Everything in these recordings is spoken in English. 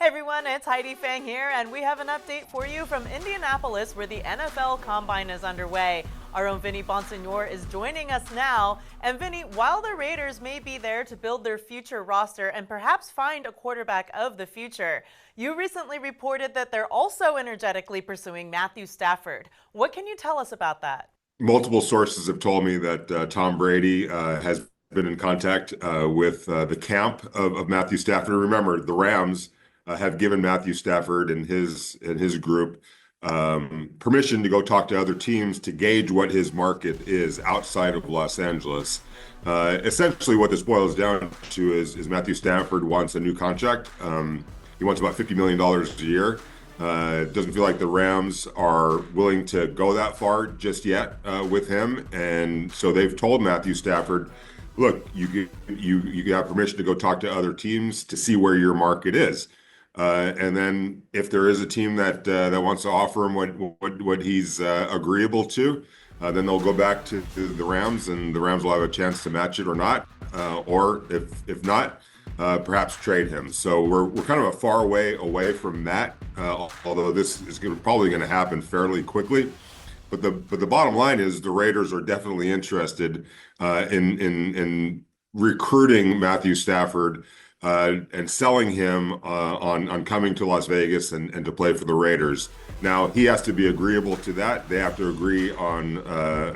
Everyone, it's Heidi Fang here, and we have an update for you from Indianapolis, where the NFL Combine is underway. Our own Vinny Bonsignore is joining us now. And Vinny, while the Raiders may be there to build their future roster and perhaps find a quarterback of the future, you recently reported that they're also energetically pursuing Matthew Stafford. What can you tell us about that? Multiple sources have told me that Tom Brady has been in contact with the camp of Matthew Stafford. Remember, the Rams have given Matthew Stafford and his group permission to go talk to other teams to gauge what his market is outside of Los Angeles. Essentially, what this boils down to is Matthew Stafford wants a new contract. He wants about $50 million a year. It doesn't feel like the Rams are willing to go that far just yet with him, and so they've told Matthew Stafford, "Look, you have permission to go talk to other teams to see where your market is, and then if there is a team that wants to offer him what he's agreeable to, then they'll go back to the Rams, and the Rams will have a chance to match it or not, or if not." Perhaps trade him. So we're kind of a far way away from that, although this is probably going to happen fairly quickly. But the bottom line is the Raiders are definitely interested in recruiting Matthew Stafford and selling him on coming to Las Vegas and to play for the Raiders. Now, he has to be agreeable to that. They have to agree on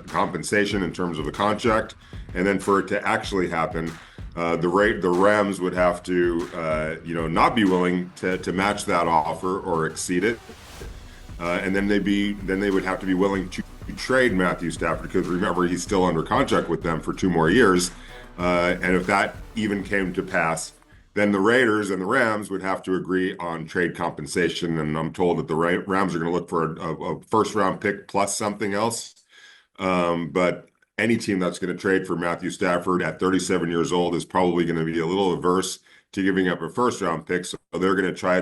compensation in terms of the contract. And then for it to actually happen, the Rams would have to, not be willing to match that offer or exceed it, and then they would have to be willing to trade Matthew Stafford, because remember, he's still under contract with them for 2 more years, and if that even came to pass, then the Raiders and the Rams would have to agree on trade compensation, and I'm told that the Rams are going to look for a first-round pick plus something else, but any team that's going to trade for Matthew Stafford at 37 years old is probably going to be a little averse to giving up a first-round pick. So they're going to try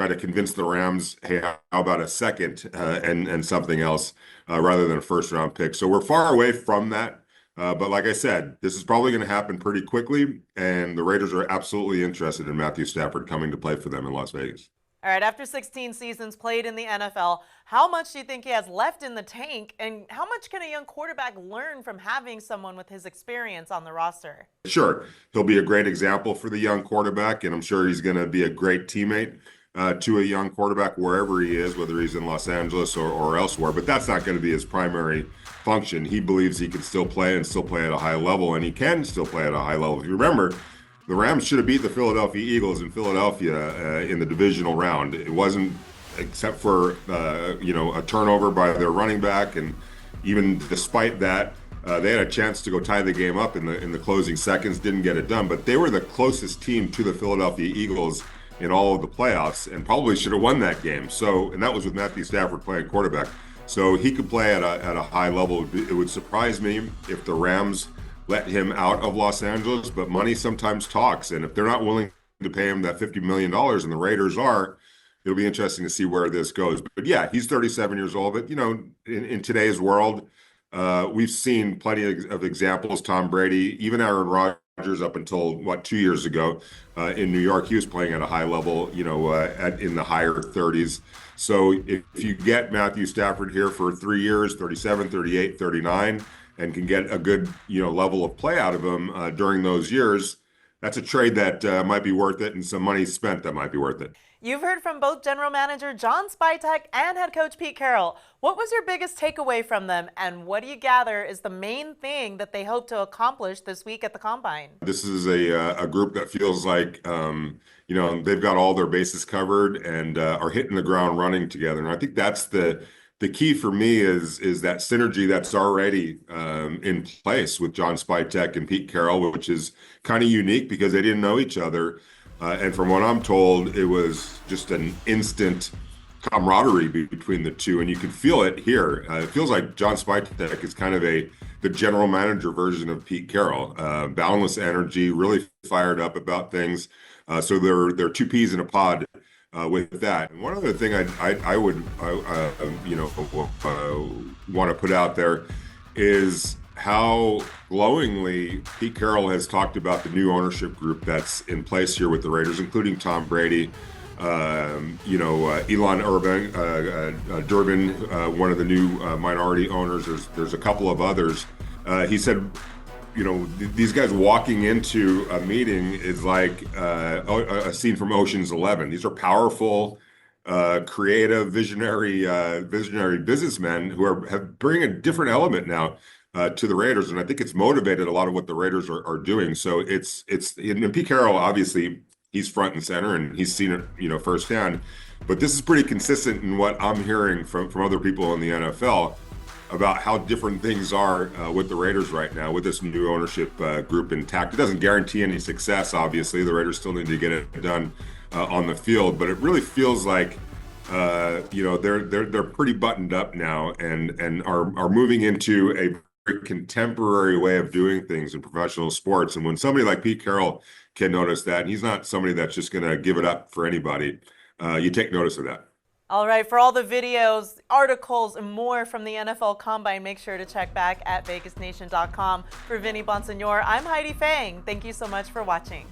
to convince the Rams, hey, how about a second and something else rather than a first-round pick. So we're far away from that. But like I said, this is probably going to happen pretty quickly, and the Raiders are absolutely interested in Matthew Stafford coming to play for them in Las Vegas. All right, after 16 seasons played in the NFL, how much do you think he has left in the tank, and how much can a young quarterback learn from having someone with his experience on the roster? Sure, he'll be a great example for the young quarterback, and I'm sure he's going to be a great teammate to a young quarterback wherever he is, whether he's in Los Angeles or elsewhere. But that's not going to be his primary function. He believes he can still play and still play at a high level, and he can still play at a high level. If you remember, the Rams should have beat the Philadelphia Eagles in Philadelphia in the divisional round. It wasn't, except for a turnover by their running back, and even despite that, they had a chance to go tie the game up in the closing seconds. Didn't get it done, but they were the closest team to the Philadelphia Eagles in all of the playoffs, and probably should have won that game. So, and that was with Matthew Stafford playing quarterback. So he could play at a high level. It would surprise me if the Rams let him out of Los Angeles, but money sometimes talks. And if they're not willing to pay him that $50 million, and the Raiders are, it'll be interesting to see where this goes. But yeah, he's 37 years old. But, in today's world, we've seen plenty of examples. Tom Brady, even Aaron Rodgers, up until, 2 years ago in New York, he was playing at a high level, in the higher 30s. So if you get Matthew Stafford here for 3 years, 37, 38, 39, and can get a good, level of play out of him during those years, that's a trade that might be worth it, and some money spent that might be worth it. You've heard from both general manager John Spytek and head coach Pete Carroll. What was your biggest takeaway from them, and what do you gather is the main thing that they hope to accomplish this week at the Combine? This is a group that feels like, they've got all their bases covered and are hitting the ground running together. And I think that's the key for me is that synergy that's already in place with John Spytek and Pete Carroll, which is kind of unique because they didn't know each other. And from what I'm told, it was just an instant camaraderie between the two, and you can feel it here. It feels like John Spytek is kind of the general manager version of Pete Carroll. Boundless energy, really fired up about things. So they're two peas in a pod with that. And one other thing I would want to put out there is how glowingly Pete Carroll has talked about the new ownership group that's in place here with the Raiders, including Tom Brady, Elon Durbin, one of the new minority owners. There's a couple of others. He said, these guys walking into a meeting is like a scene from Ocean's 11. These are powerful, creative, visionary businessmen who have bring a different element now to the Raiders, and I think it's motivated a lot of what the Raiders are doing. So it's and Pete Carroll, obviously he's front and center and he's seen it firsthand. But this is pretty consistent in what I'm hearing from other people in the NFL about how different things are with the Raiders right now with this new ownership group intact. It doesn't guarantee any success, obviously. The Raiders still need to get it done on the field, but it really feels like they're pretty buttoned up now and are moving into a very contemporary way of doing things in professional sports. And when somebody like Pete Carroll can notice that, and he's not somebody that's just going to give it up for anybody, you take notice of that. All right, for all the videos, articles, and more from the NFL Combine, make sure to check back at VegasNation.com. For Vinny Bonsignore, I'm Heidi Fang. Thank you so much for watching.